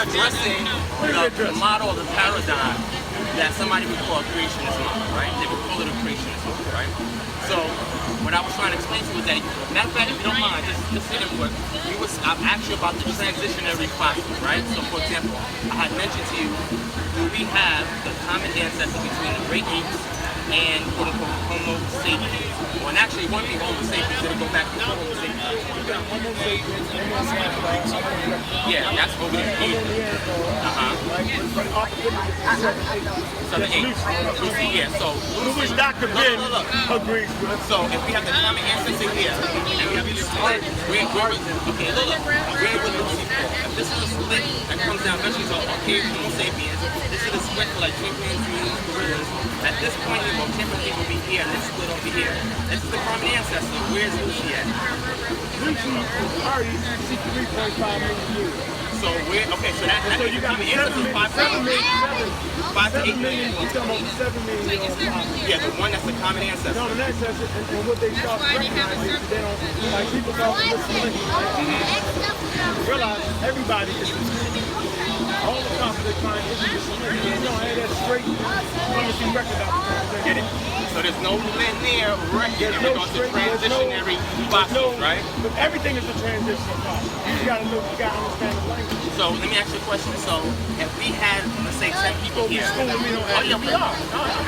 addressing the model, the paradigm that somebody would call a creationist model, right? They would call it a creationist model, right? So what I was trying to explain to you is that, matter of fact, if you don't mind, just sit input. I've asked you about the transitionary process, right? So for example, I had mentioned to you, we have the common ancestor between the great apes and quote unquote Homo sapiens. Well, and actually, one being Homo sapiens, it'll go back to Homo sapiens. Homo sapiens, yeah, that's over there. So the apes. Yeah, so which Dr. Ben agrees with. So if we have the common ancestor here, and we have this split, where would Lucy fall? If this is a split that comes down eventually to Homo sapiens, this is a split for like chimpanzees, gorillas. At this point, chimpanzees will be here, and this split over here. This is the common ancestor. Where's Lucy at? Lucy is already 63.5 million years. So where? Okay, so so you got 7 million. 5 to 8 million. You're talking about 7 million year old population. Yeah, the one that's the common ancestor. Common ancestor, and what they start recognizing is they don't, like people talk about this religion, right? Realize everybody is all the concepts they find is this religion. They don't have that straight promising record out there. Get it? So there's no linear record in regards to transitionary process, right? But everything is a transitional process. You gotta understand the language. So let me ask you a question. So if we had, let's say, 10 people here. Oh yeah, we are.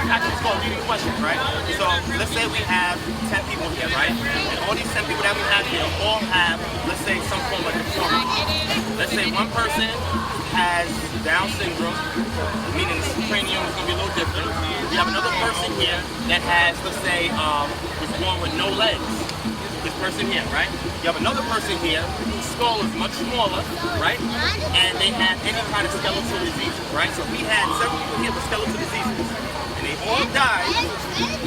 Actually, it's called leading questions, right? So let's say we have 10 people here, right? And all these 10 people that we have here all have, let's say, some form of deformity. Let's say one person has Down syndrome, meaning the cranium is going to be a little different. We have another person here that has, let's say, was born with no legs. This person here, right? You have another person here whose skull is much smaller, right? And they have any kind of skeletal disease, right? So we had several people here with skeletal diseases, and they all died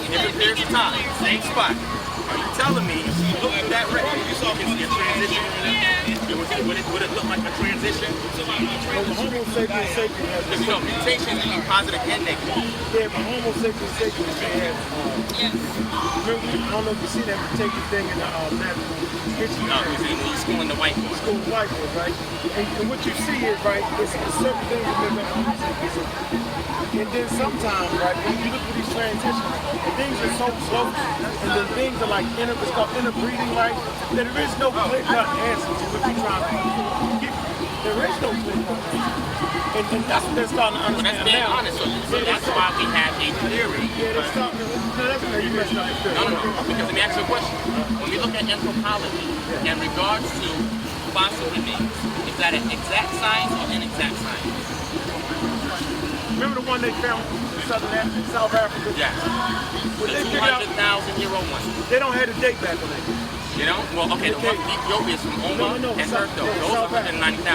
in different periods of time, same spot. Are you telling me, if you look at that record, you saw this transition, would it look like a transition? Homo sapiens sapiens has, because you know, mutations can be positive and negative. Yeah, but Homo sapiens sapiens has, remember, I don't know if you see that particular thing in the natural history. No, you're schooling the white boy. Schooling the white boy, right? And what you see is, right, it's certain things that make Homo sapiens sapiens. And then sometimes, right, when you look at these transitions, things are so close, and then things are like it's called interbreeding, right? That there is no clear-cut answer to what you're trying to get. There is no clear-cut answer. And that's what they're starting to understand that's being now. Honest. So that's why we have a theory. Yeah, they're starting to, no, that's where you messed up the theory. No. Because let me ask you a question. When we look at anthropology, in regards to fossil remains, is that an exact science or inexact science? Remember the one they found in South Africa? Yes. The 200,000-year-old one. They don't have the date back on that. You know? Well, okay, the one from Ethiopia is from Oma and Herto. Those are 190,000.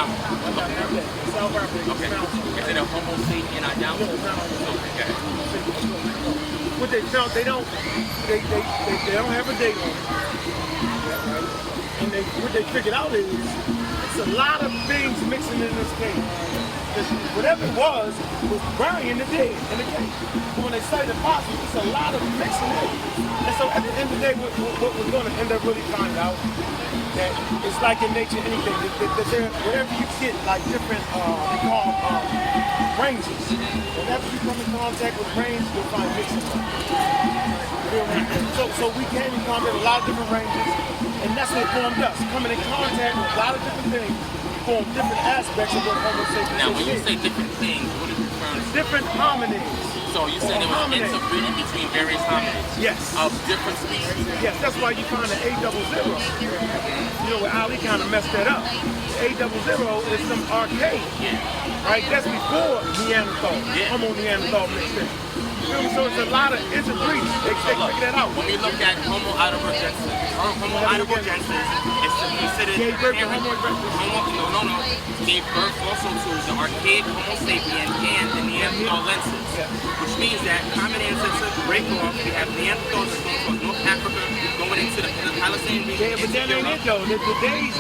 South Africa. Okay. Is it a Homo sapien identity? Okay. What they found, they don't have a date on it. And what they figured out is it's a lot of things mixing in this cave. Whatever it was burying the dead in the cave. When they say the fossils, it's a lot of mixing in. And so at the end of the day, what we're going to end up really finding out that it's like in nature anything, that there, whatever you get, like different, we call ranges. Whenever you come in contact with ranges, you'll find mixing. So we came in contact with a lot of different ranges, and that's what formed us. Coming in contact with a lot of different things, form different aspects of what Homo sapiens is. Now, when you say different things, what are you referring to? Different hominids. So you said it was interbreeding between various hominids? Yes. Of different species? Yes, that's why you find the A00. You know, where Ali kind of messed that up. The A00 is some archaic. Yeah. Right? That's before Neanderthal. Yeah. Homo Neanderthal mixed in. So it's a lot of interbreeding. They figure that out. When we look at Homo heidelbergensis, it's considered gave birth to Homo gave birth also to the archaic Homo sapien and the Neanderthalensis, which means that common ancestors break off. We have Neanderthals that go from North Africa, going into the Palestinian region Yeah, but that into ain't Europe. it though. Today's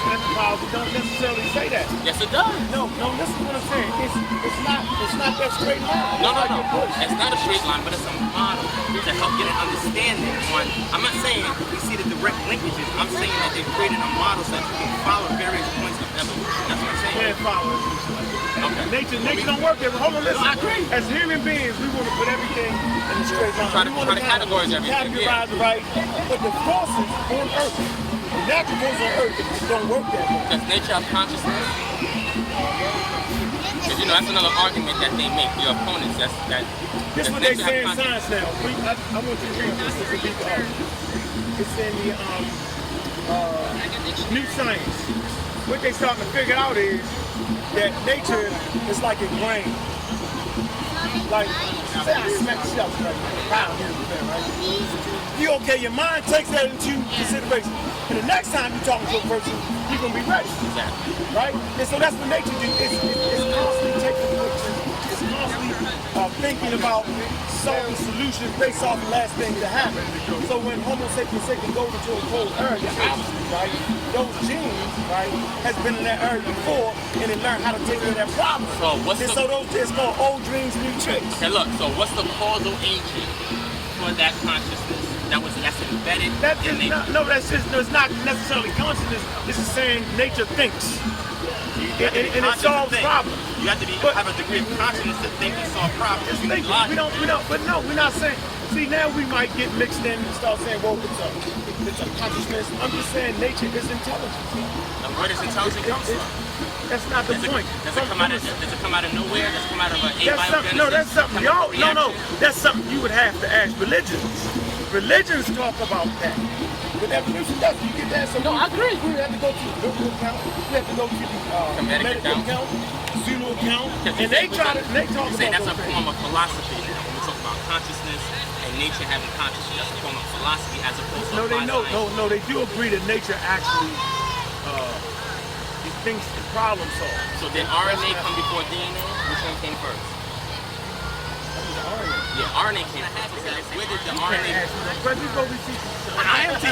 anthropology don't necessarily say that. Yes, it does. No, listen to what I'm saying. It's not that straight line. No. Like your push. It's not a straight line, but it's a model to help get an understanding on. I'm not saying we see the direct linkages. I'm saying that they've created a model so that you can follow various points of evolution. That's what I'm saying. Can't follow it. Okay. Nature don't work there. Hold on, listen. No, I agree. As human beings, we want to put everything in a straight line. Try to categorize everything. Categorize it right. But the forces on Earth, the natural forces on Earth, don't work that way. Does nature have consciousness? Because that's another argument that they make. Your opponents. This is what they say in science now. I want you to read this. This is a deep article. It's in the new science. What they starting to figure out is that nature is like a brain. Like, say I smack the shit out right? You okay, your mind takes that into consideration. And the next time you're talking to a person, you're going to be ready. Exactly. Right? And so that's what nature do. It's constantly taking pictures. It's constantly thinking about solving solutions based off the last thing that happened. So when Homo sapiens goes into a cold area, obviously, right, those genes, right, has been in that area before, and they learned how to take care of that problem. It's called old dreams, new tricks. Okay, look. So what's the causal agent for that consciousness? That's embedded. It's not necessarily consciousness. This is saying nature thinks. And it solves problems. You have to have a degree of consciousness to think and solve problems. We're not saying. See, now we might get mixed in and start saying, well, it's a consciousness. I'm just saying nature is intelligent. And where does intelligence come from? That's not the point. Does it come out of nowhere? Does it come out of an abiogenesis? No, that's something. That's something you would have to ask religions. Religions talk about that. But evolution doesn't. You get that? So no, I agree. We have to go to the biblical account. We have to go to the medical account, Zulu account, and they talk about. Saying that's a form of philosophy now. When we talk about consciousness and nature having consciousness, that's a form of philosophy as opposed to. No, they do agree that nature actually thinks the problem solved. So did RNA come before DNA? Which one came first? Yeah, RNA came first. Where did the RNA?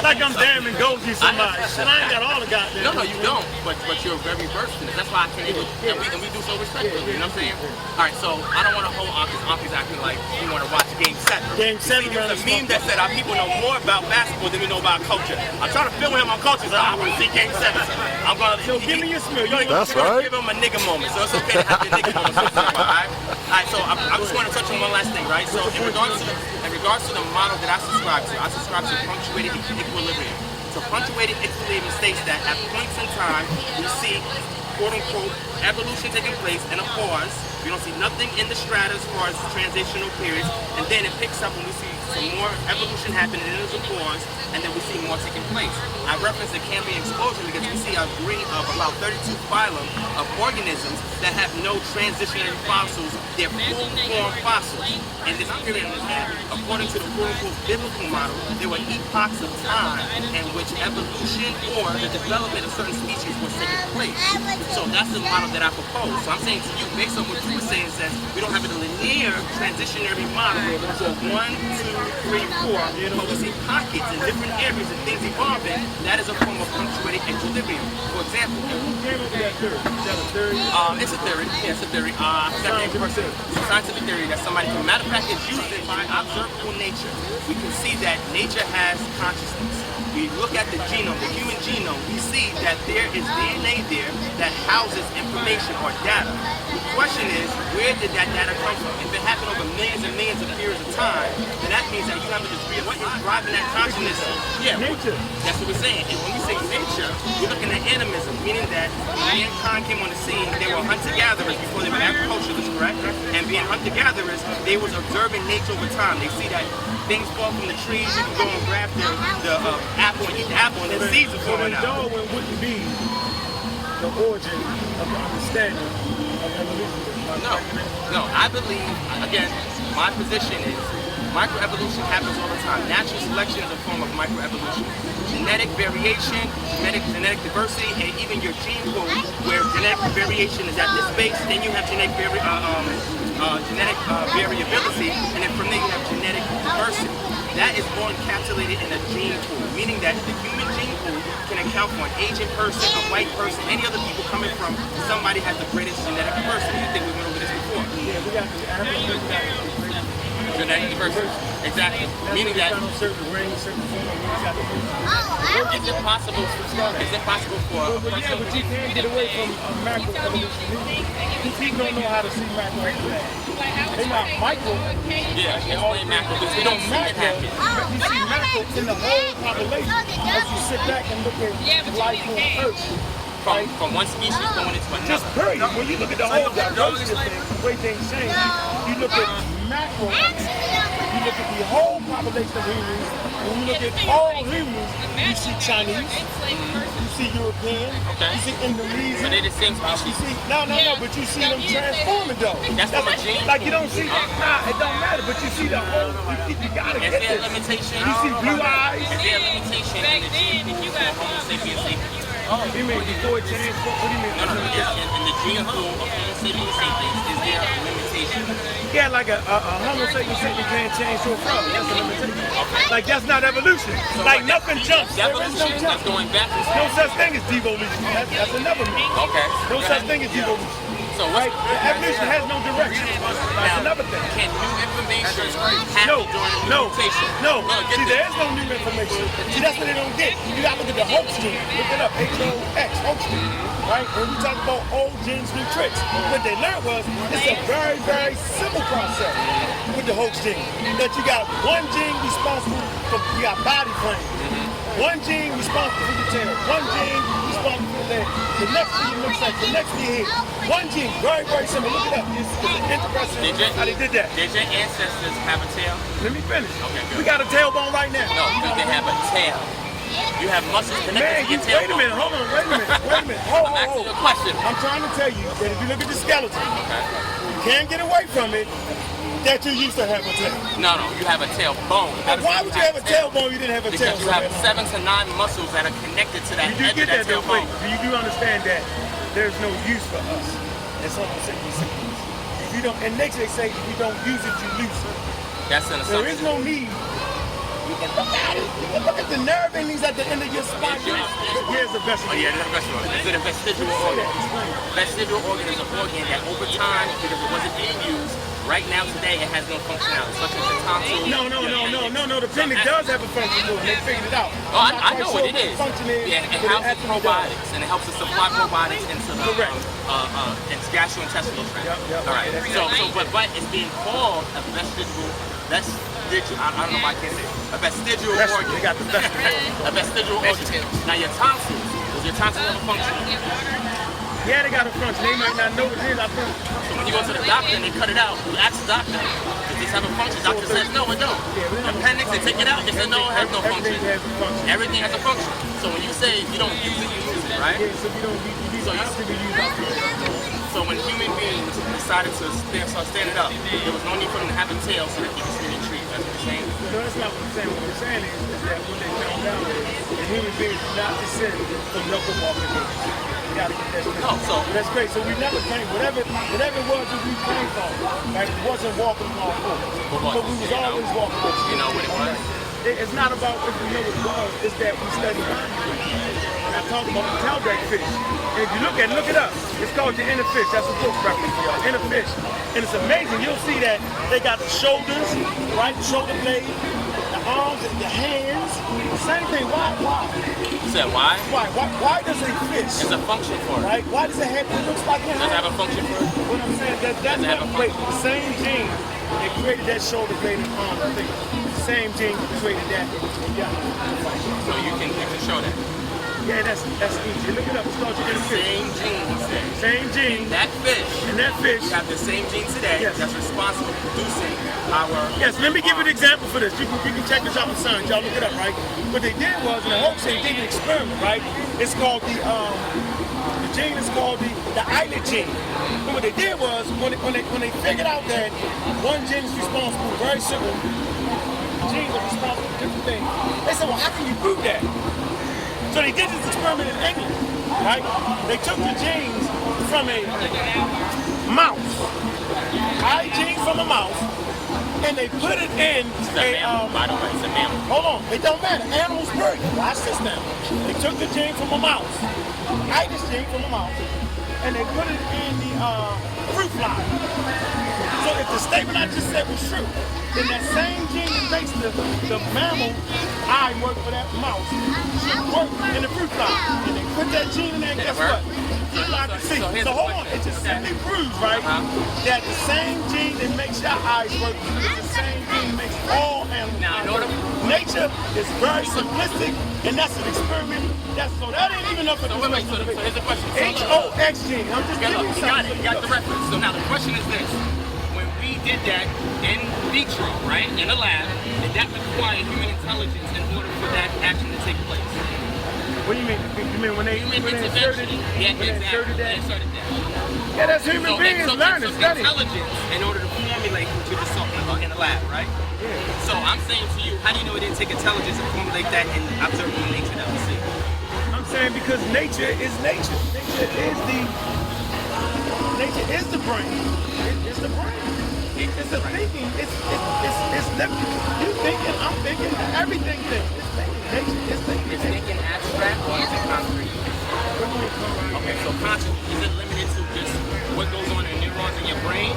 Like I'm damn and gozy somebody. And I ain't got all the goddamn. No, you don't. But you're very versed in it. That's why I can't even. And we do so respectfully. You know what I'm saying? All right. So I don't want to hold Ankh. Ankh is acting like we want to watch Game 7. Game 7. There's a meme that said our people know more about basketball than we know about culture. I'm trying to film him on culture. So I want to see Game 7. I'm gonna. So give me your smell. That's right. Give him a nigga moment. So it's okay to have your nigga moment. All right. So I just want to touch on one last thing, right? So in regards to the model that I subscribe to punctuated equilibrium. So punctuated equilibrium states that at points in time we see quote unquote evolution taking place and a pause. We don't see nothing in the strata as far as transitional periods, and then it picks up when we see some more evolution happening, and there's a pause, and then we see more taking place. I reference the Cambrian explosion because we see a ring of about 32 phylum of organisms that have no transitionary fossils. They're full-form fossils. And this period is that, according to the quote-unquote biblical model, there were epochs of time in which evolution or the development of certain species was taking place. So that's the model that I propose. So I'm saying to you, based on what you were saying, says we don't have a linear transitionary model. So 1, 2, 3, 4, but we see pockets in different areas and things evolving. That is a form of punctuated equilibrium. For example, who came up with that theory? Is that a theory? It's a theory. Yeah, it's a theory. I forgot the name of it. It's a scientific theory that somebody can. Matter of fact, it's used by observable nature. We can see that nature has consciousness. We look at the genome, the human genome, we see that there is DNA there that houses information or data. The question is, where did that data come from? If it happened over millions and millions of periods of time, then that means that you have to just read what is driving that consciousness. Yeah, nature. That's what we're saying. And when we say nature, we're looking at animism, meaning that when mankind came on the scene, they were hunter-gatherers before they were agriculturalists, correct? And being hunter-gatherers, they was observing nature over time. They see that things fall from the trees, you can go and grab the apple and eat the apple, and then seeds are falling out. Darwin wouldn't be the origin of the understanding of evolution. No, I believe, again, my position is microevolution happens all the time. Natural selection is a form of microevolution. Genetic variation, genetic diversity, and even your gene code, where genetic variation is at this base, then you have genetic variability, and then from there you have genetic diversity. that is all encapsulated in a gene pool, meaning that the human gene pool can account for an Asian person, a white person, any other people coming from somebody has the greatest genetic diversity. I think we went over this before. Yeah, we got the African Genetic diversity. Exactly. Meaning that certain range, certain form, we got the is it possible for a person? yeah, but you can't get away from macroevolution. People don't know how to see macroevolution. They're not micro. Yeah, explain macro because we don't see it happen. You see macro in the whole population as you sit back and look at life on Earth. From one species going into another. Just period. When you look at the whole diversity of things, the way things change, you look at macro, you look at the whole population of humans, when you look at all humans, you see Chinese, you see European, you see Indonesian. But they're the same species. You see, no, but you see them transforming though. That's from a gene? Like you don't see, it don't matter, but you see the whole, you gotta Is get there this. a limitation? You see blue eyes. Is there a limitation in the gene pool for Homo sapiens sapiens? You mean before it changed? What do you mean? No. In the gene pool of Homo sapiens sapiens, is there a limitation? Yeah, like a Homo sapiens can't change to a frog. That's a limitation. Like that's not evolution. So like nothing jumps. There is no Evolution jump. that's going backwards. No such thing as devolution. That's another myth. Okay. No such thing as devolution. So Right? Evolution has no direction. That's another thing. Can new information happen during the mutation? No. Get See, this. there is no new information. See, that's what they don't get. You gotta look at the Hoax gene. Look it up. H-O-X, Hoax gene. Right? When we talk about old genes, new tricks, what they learned was it's a very, very simple process with the Hoax gene. That you got one gene responsible for your body frame. One gene responsible for your tail. One gene responsible for the leg. The next for your midsection. The next for your head. One gene. Very, very simple. Look it up. It's interesting how they did that. Did your ancestors have a tail? Let me finish. Okay, good. We got a tailbone right now. No, they have a tail. You have muscles connected Man, to your tail. wait a minute. Hold on. Wait a minute. Hold I'm asking you a on. question. I'm trying to tell you that if you look at the skeleton, Okay. you can't get away from it that you used to have a tail. No, you have a tailbone. That Why would you have a tail? tailbone you didn't have a tail? Because you have 7 to 9 muscles that are connected to that You do edge get of that that though, wait. tailbone. You do understand that there's no use for us. It's almost if you don't, and next they say if you don't use it, you lose it. That's an There is assumption. no need. You can look at it. You can look at the nerve endings at the end of your spine. Here's the best Oh one. yeah, that's a vestigial. Is it a vestigial organ? Vestigial organ is an organ that over time, because it wasn't being used, right now today it has no functionality, such as the tonsil. No. The appendix does have a function to it. They figured it out. Oh, I know what it is. Function is. Yeah, it but houses actually does. probiotics, and it helps us supply probiotics into the Correct. its gastrointestinal tract. Yep. All right. But it's being called a vestigial. I don't know why I can't say it. A vestigial organ. You got the vestigial. A vestigial organ. Now your tonsils. Does your tonsils have a function? Yeah, they got a function. They might not know what it is. I think. So when you go to the doctor and they cut it out, you ask the doctor, does this have a function? The doctor says, no, it don't. Appendix, they take it out, they say, no, it has no function. Everything has a function. Everything has a function. So when you say you don't use it, you use it, right? Yeah, so you don't use it. So when human beings decided to start standing up, there was no need for them to have a tail so that they could swing in trees. That's what you're saying? No, that's not what I'm saying. What I'm saying is that when they found out that human beings do not descend from knuckle walking apes. You gotta get that straight. No, so that's great. So we never came, whatever it was that we came from, right? It wasn't walking on all fours. But we was always walking on fours. you know what it was? It's not about if we know what it was, it's that we study body. And I talked about the tailback fish. And if you look it up. It's called the inner fish. That's a book reference for y'all. Inner fish. And it's amazing. You'll see that they got the shoulders, right? The shoulder blade, the arms, the hands. Same thing. Why? You said why? Why does a fish? It's a function for it. Right? Why does it have? It looks like a Does it have a function for it? What I'm saying, that's have a not wait. The same gene that created that shoulder blade and arm. I think the same gene created that. Yeah. So you can show that. Yeah, that's easy. Look it up. It's called your inner fish. Same gene, he said. Same gene. That fish. And that fish. We have the same gene today that's responsible for producing our. Yes, let me give you an example for this. You can check this out with science. Y'all look it up, right? What they did was, in the hoax, they did an experiment, right? It's called the gene is called the islet gene. And what they did was, when they figured out that one gene is responsible, very simple, genes are responsible for different things. They said, well, how can you prove that? So they did this experiment in England, right? They took the genes from a mouse, eye gene from a mouse, and they put it in It's a mammal, by the way. It's a mammal. hold on, it don't matter. Animals breed. Watch this now. They took the gene from a mouse, this gene from a mouse, and they put it in the fruit fly. So if the statement I just said was true, then that same gene that makes the mammal eye work for that mouse should work in the fruit fly. And they put that gene in there, and guess what? Fruit fly can see. So hold on, it just simply proves, right, that the same gene that makes your eyes work is the same gene that makes all animals. Now, in order Nature is very simplistic, and that's an experiment. So that ain't even up for so wait, so here's the question. HOX gene. I'm just Okay, giving look, you you got something. it. You got the reference. So now the question is this. When we did that in vitro, right, in a lab, did that require human intelligence in order for that action to take place? What do you mean? You mean when they Human inserted intervention. it? Yeah, When they inserted that? Inserted that. Yeah, that's human beings learning, studying. Intelligence in order to formulate what you're just talking about in the lab, right? Yeah. So I'm saying to you, how do you know it didn't take intelligence to formulate that in observing nature that we see? I'm saying because nature is nature. Nature is the brain. It's the brain. It's the thinking. It's living. You thinking, I'm thinking, everything thinks. It's thinking. Nature is thinking. Is thinking abstract or is it concrete? Okay, so consciousness, is it limited to just what goes on in neurons in your brain?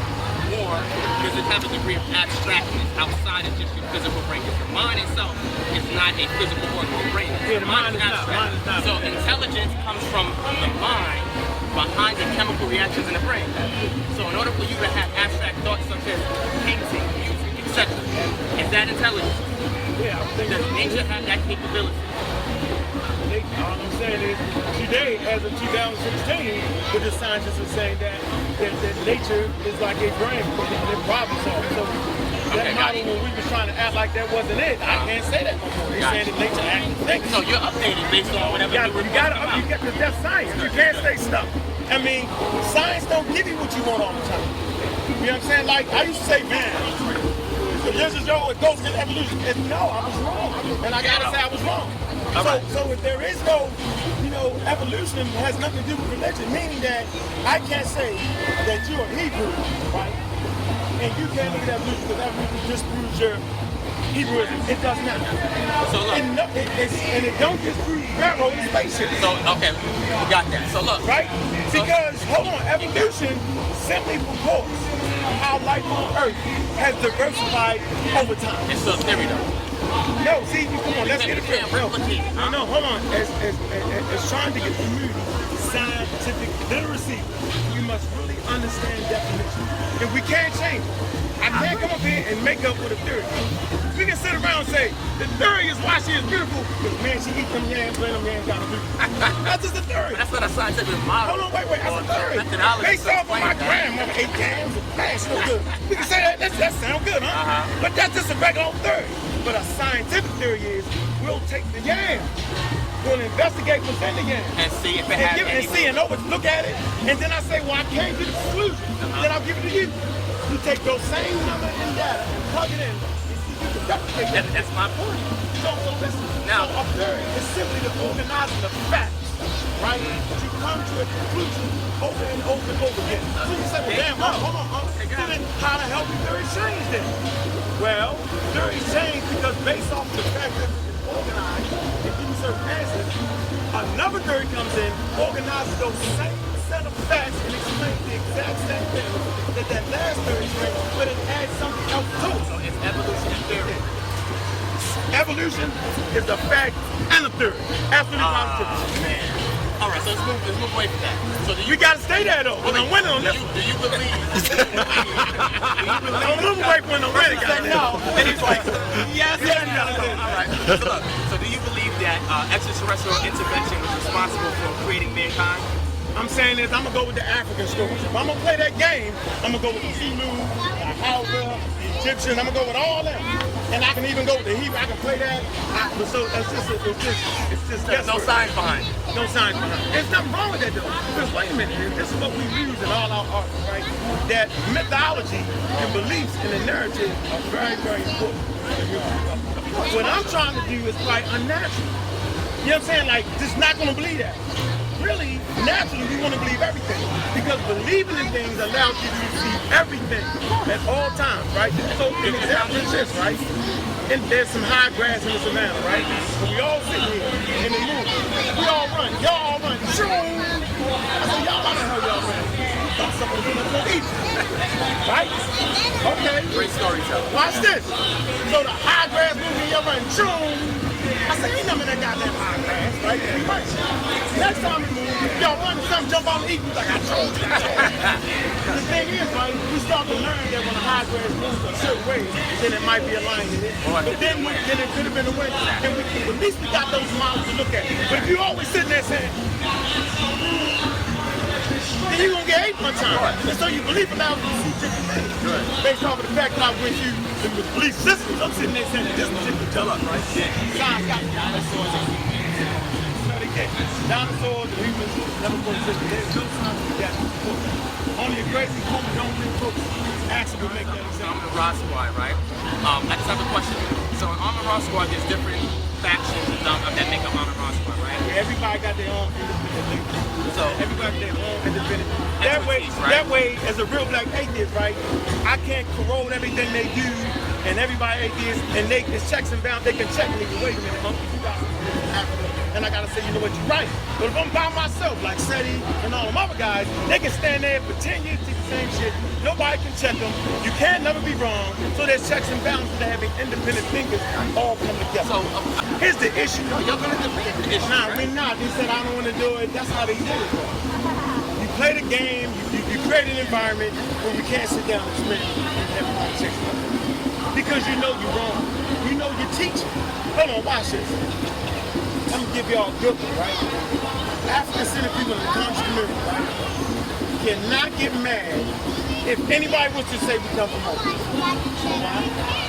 Or does it have a degree of abstractness outside of just your physical brain? Because the mind itself is not a physical organ of the brain. Yeah, the mind is not. Mind is not. So intelligence comes from the mind behind the chemical reactions in the brain. So in order for you to have abstract thoughts such as painting, music, etc., is that intelligence? Yeah, I think Does nature have that capability? all I'm saying is today, as of 2016, the scientists are saying that nature is like a brain, they problem solve. So that model when we was trying to act like that wasn't it, I can't say that no more. They're saying that nature actually thinks. So you're updated based on whatever you got to, because that's science. You can't stay stuck. I mean, science don't give you what you want all the time. You know what I'm saying? Like, I used to say, man, this is it goes against evolution. No, I was wrong. And I got to say I was wrong. So if there is no, evolution has nothing to do with religion, meaning that I can't say that you're a Hebrew, right? And you can't look at evolution because evolution disproves your Hebrewism. It does not. So look. And it don't disprove railroad and spaceships. So, okay, we got that. So look. Right? Because, hold on, evolution simply reports how life on Earth has diversified over time. It's a theory though. No, see, come on, let's get it clear. No, hold on. As trying to get community scientific literacy, you must really understand definition. If we can't change it, I can't come up here and make up with a theory. We can sit around and say, the theory is why she is beautiful, because man, she eats them yams, and them yams got to do. That's just a theory. That's not a scientific model. Hold on, wait, that's a theory. Based off of my grandmother ate yams and man, she look good. We can say that sounds good, huh? But that's just a regular old theory. But a scientific theory is, we'll take the yam, we'll investigate what's in the yam, and see if it has and look at it, and then I say, well, I can't get the solution. Then I'll give it to you. You take those same numbers and data and plug it in, and see if you can replicate that. That's my point. So listen, now a theory is simply the organizing of facts, right? But you come to a conclusion over and over and over again. So you say, well, damn, hold on. So then how the hell do theories change then? Well, theories change because based off the fact that it's organized and giving certain answers, another theory comes in, organizes those same set of facts and explains the exact same thing that last theory explained, but it adds something else to it. So it's evolution and theory. Evolution is a fact and a theory. Absolutely positive. Man. All right, so let's move away from that. So We gotta stay there though. When I'm winning on this. Do you believe? Don't move away when I'm winning, guys. No. And he's like, yes, no. All right. So look. So do you believe that extraterrestrial intervention was responsible for creating mankind? I'm saying this, I'm gonna go with the African stories. If I'm gonna play that game, I'm gonna go with the Zulu, the Hausa, the Egyptians, I'm gonna go with all them. And I can even go with the Hebrew, I can play that. So it's just There's no science behind it. No science behind it. There's nothing wrong with that though. Because wait a minute, this is what we use in all our art, right? That mythology and beliefs in the narrative are very, very important. What I'm trying to do is quite unnatural. You know what I'm saying? Like, just not gonna believe that. really, naturally, we want to believe everything. Because believing in things allows you to see everything at all times, right? So an example is this, right? And there's some high grass in the savannah, right? So we all sit here and they move. We all run. Y'all all run. Shoo! I said, y'all don't know how y'all run. Y'all something to go eat. Right? Okay. Great storyteller. Watch this. So the high grass moving, y'all run. Shoo! I said, ain't nothing that goddamn high grass, right? We run. Next time we move, y'all run and something jump on and eat. We like, I told you. The thing is, right, we start to learn that when the high grass moves a certain way, then it might be aligned in it. But then it could have been a way. And at least we got those models to look at. But if you always sitting there saying, then you're going to get ate one time. And so you believe allows you to see different things. Based off of the fact that I went through the belief systems, I'm sitting there saying, this particular tell us, right? Science got dinosaurs. Dinosaurs and humans never coexisted. There's no science that only a crazy fool don't think books actually will make that example. I'm the Raw Squad, right? I just have a question. So in Armor Raw Squad, there's different factions that make up Armor Raw Squad, right? Everybody got their own independent thing. So everybody got their own independent. Right? That way, as a real black atheist, right, I can't corrode everything they do, and everybody atheist, and they it's checks and bounds. They can check me. Wait a minute, monkey, you got Africa. And I gotta say, you know what, you're right. But if I'm by myself, like Seti and all them other guys, they can stand there for 10 years to the same shit. Nobody can check them. You can't never be wrong. So there's checks and balances to having independent thinkers all come together. So here's the issue. You're gonna debate the issue. Nah, right? we're not. They said I don't want to do it. That's how they do it. You play the game. You create an environment where we can't sit down and spend and have a conversation. Because you know you're wrong. You know you're teaching. Hold on, watch this. I'm gonna give y'all a good one, right? African-centered people in the conscious community, right, cannot get mad if anybody was to say we come from home.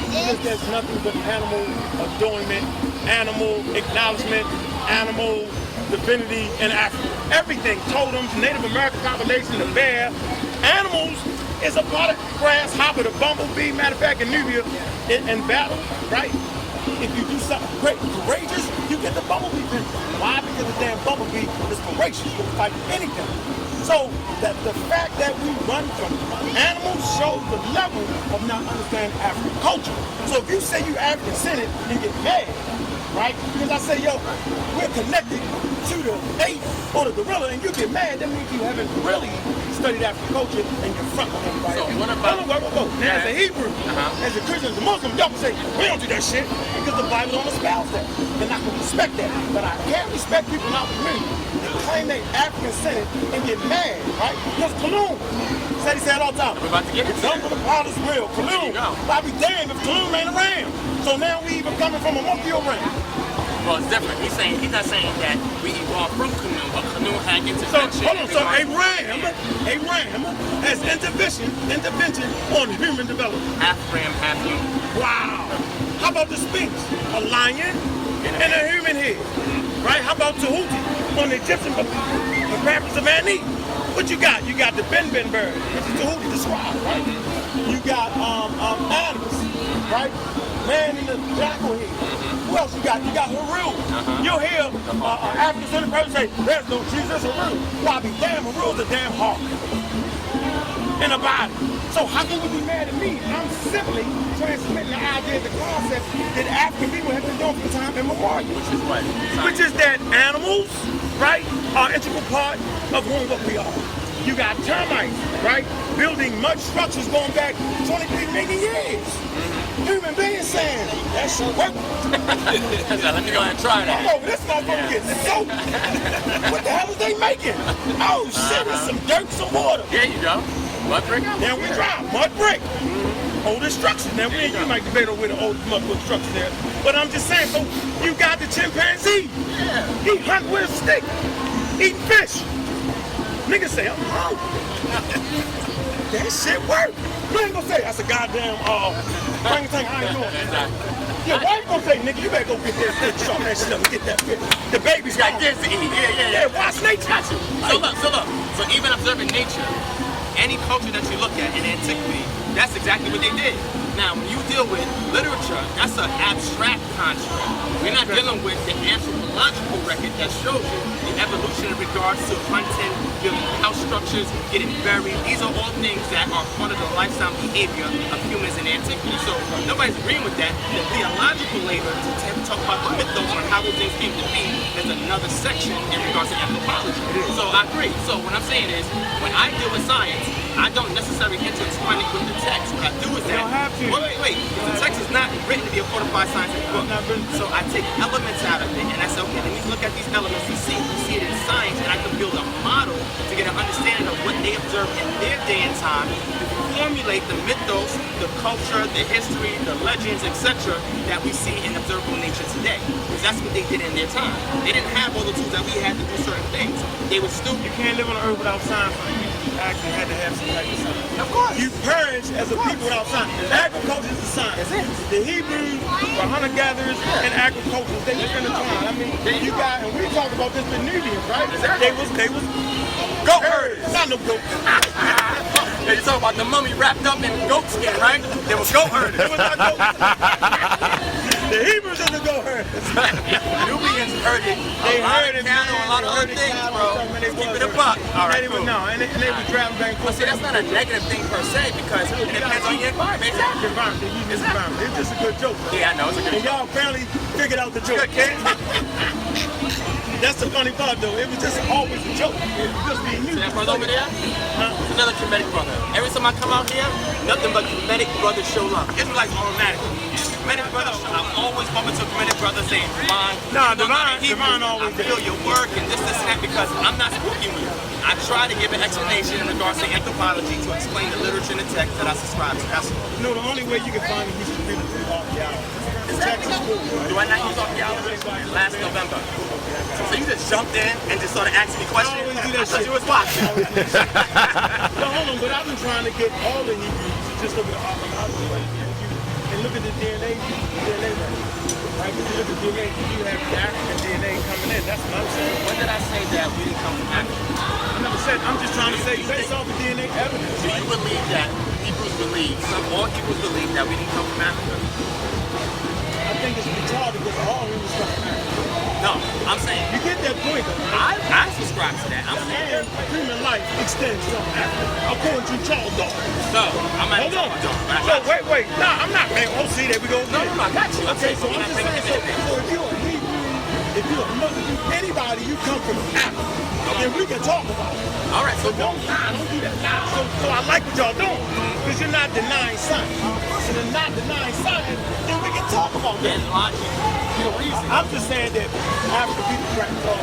Because there's nothing but animal adornment, animal acknowledgement, animal divinity in Africa. Everything, totems, Native American population, the bear, animals is a part of grasshopper, the bumblebee. Matter of fact, in Nubia, in battle, right? If you do something great, courageous, you get the bumblebee pin. Why? Because the damn bumblebee is courageous. You can fight anything. So that the fact that we run from animals shows the level of not understanding African culture. So if you say you African-centered, you get mad, right? Because I say, yo, we're connected to the ape or the gorilla, and you get mad, that means you haven't really studied African culture and you're front on everybody. So what about... Now, as a Hebrew, as a Christian, as a Muslim, y'all can say, we don't do that shit because the Bible don't espouse that. Then I can respect that. But I can't respect people out the community that claim they African-centered and get mad, right? Because Kaloon said he said all the time, We're about to get into jump for the pot is real. Kaloon, I'd be damned if Kaloon ain't a ram. So now we even coming from a monkey or ram. Well, it's different. He's not saying that we evolved from canoe, but canoe had intervention. So, hold on, so a ram has intervention on human development. Half ram, half human. Wow. How about the Sphinx? A lion and a human head. Right? How about Tahuti on the Egyptian book? The Rapids of Ani. What you got? You got the Ben bird, which is Tahuti, the scribe, right? You got animals, right? Man in the jackal head. Who else you got? You got Haru. You'll hear African-centered person say, there's no Jesus Haru. Well, I be damn, Haru's a damn hawk in a body. So how can you be mad at me? I'm simply transmitting the idea, the concept that African people have been doing for time immemorial. Which is what? Which is that animals, right, are an integral part of who and what we are. You got termites, right, building mud structures going back 23 million years. Human beings saying, that shit work. Let me go ahead and try that. Oh, this motherfucker gets soaked. What the hell is they making? Oh shit, it's some dirt, some water. There you go. Mud brick. Now we drive mud brick. Oldest structure. Now we might debate over where the oldest mud brick structure there. But I'm just saying, so you got the chimpanzee. Yeah. He hunt with a stick, eating fish. Niggas say, I'm hungry. That shit work. You ain't gonna say, that's a goddamn orangutan, I ain't doing that. Your wife gonna say, nigga, you better go get that fish, chop that shit up and get that fish. The baby's got this to eat. Yeah. Watch nature. So look. So even observing nature, any culture that you look at in antiquity, that's exactly what they did. Now, when you deal with literature, that's an abstract construct. We're not dealing with the anthropological record that shows you the evolution in regards to hunting, building house structures, getting buried. These are all things that are part of the lifestyle behavior of humans in antiquity. So nobody's agreeing with that. The theological labor to talk about the mythos on how those things came to be is another section in regards to anthropology. So I agree. So what I'm saying is, when I deal with science, I don't necessarily intertwine it with the text. What I do is that, wait. The text is not written to be a codified scientific book. So I take elements out of it and I say, okay, let me look at these elements to see it in science, and I can build a model to get an understanding of what they observed in their day and time, to formulate the mythos, the culture, the history, the legends, etc. that we see in observable nature today. Because that's what they did in their time. They didn't have all the tools that we had to do certain things. They were stupid. You can't live on the earth without science. You actually had to have some type of science. Of course. You perish as a people without science. Agriculture is a science. The Hebrews were hunter-gatherers and agriculturists. They lived in the time. I mean, you got, and we talked about this with Nubians, right? They was goat herders. Not no goats. Yeah, you talking about the mummy wrapped up in goat skin, right? They were goat herders. They was not goats. The Hebrews are the goat herders. Nubians herded a lot of cattle, a lot of other things, bro. Keep it a buck. All right, cool. No, and they were driving back. But see, that's not a negative thing per se, because it depends on your environment. Exactly. They use this environment. It's just a good joke. Yeah, I know. It's a good and y'all apparently figured out the joke. Good kid. That's the funny part, though. It was just always a joke. It was just being used. See that brother over there? It's another Kemetic brother. Every time I come out here, nothing but Kemetic brothers show up. Israelites automatically. Kemetic brothers, I'm always bumping to a Kemetic brother saying, Divine. No, Divine always I feel your work and this and that, because I'm not spooking you. I try to give an explanation in regards to anthropology to explain the literature and the text that I subscribe to. That's all. No, the only way you can find it is to read it archaeology. Do I not use archaeology? Last November. So you just jumped in and just started asking me questions? I always do that shit. You was watching. No, hold on, but I've been trying to get all the Hebrews to just look at the archaeology, right? And look at the DNA right? When you look at DNA, you have the African DNA coming in. That's what I'm saying. When did I say that we didn't come from Africa? I never said, I'm just trying to say, based off the DNA evidence. Do you believe that Hebrews believe, all Hebrews believe that we didn't come from Africa? I think it's retarded because all humans come from Africa. No, I'm saying. You get that point, though, right? I subscribe to that. I'm saying. Human life extends from Africa, according to Charles Darwin. So, I'm not Hold on. So, wait. Nah, I'm not, man. Oh, see, there we go. No, I got you. Okay, so I'm just saying, so if you're a Hebrew, if you're a Muslim, anybody, you come from Africa, then we can talk about it. All right, so don't lie, don't do that. So I like what y'all doing, because you're not denying science. So they're not denying science, then we can talk about that. And logic. I'm just saying that African people practice all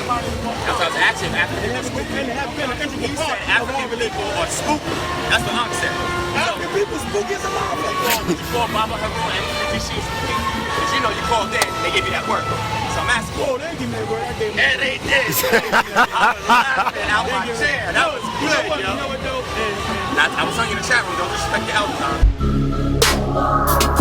that's what I was asking. African people. And have been an integral part of our African religion. people are spooky. That's what I'm saying. African people spooky as a motherfucker. You call Baba Haroon and she's spooky. Because you know you called in, they give you that work. So I'm asking. Oh, they give me that word. I gave me and they did. I was laughing out my chair. That was good, yo. You know what, though? I was telling you in the chat room, don't disrespect the elders, huh?